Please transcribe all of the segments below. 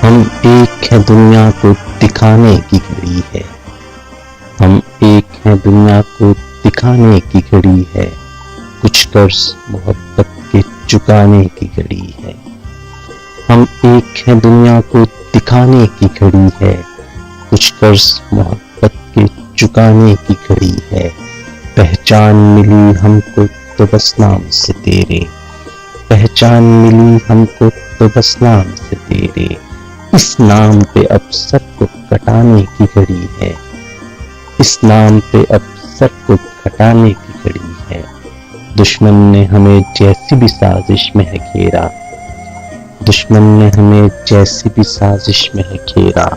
ہم ایک ہیں دنیا کو دکھانے کی گھڑی ہے، ہم ایک ہیں دنیا کو دکھانے کی گھڑی ہے، کچھ قرض محبت کے چکانے کی گھڑی ہے۔ ہم ایک ہیں دنیا کو دکھانے کی گھڑی ہے، کچھ قرض محبت کے چکانے کی گھڑی ہے۔ پہچان ملی ہم کو تو بس نام سے تیرے، پہچان ملی ہم کو تو بس نام سے تیرے، اس نام پہ اب سب کو کٹانے کی گھڑی ہے، اس نام پہ اب سب کو کٹانے کی گھڑی ہے۔ دشمن نے ہمیں جیسی بھی سازش میں ہے گھیرا، دشمن نے ہمیں جیسی بھی سازش میں ہے گھیرا،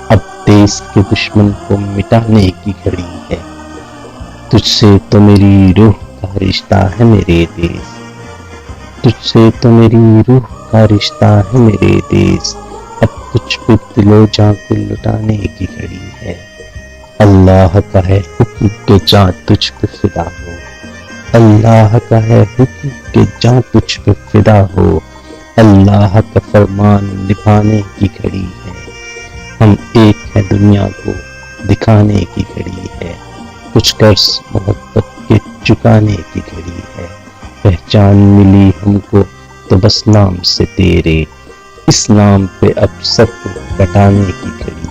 اب دیس کے دشمن کو مٹانے کی گھڑی ہے۔ تجھ سے تو میری روح کا رشتہ ہے میرے دیس، تجھ سے تو میری روح کا رشتہ ہے میرے دیس، اب تجھ پہ دل و جاں کو لٹانے کی گھڑی ہے۔ اللہ کا ہے حکم کہ جاں تجھ پہ فدا ہو، اللہ کا ہے حکم کہ جاں تجھ پہ فدا ہو، اللہ کا فرمان نبھانے کی گھڑی ہے۔ ہم ایک ہیں دنیا کو دکھانے کی گھڑی ہے، کچھ قرض محبت کے چکانے کی گھڑی ہے۔ پہچان ملی ہم کو تو بس نام سے تیرے، اس نام پہ اب سب کو کٹانے کی گھڑی ہے۔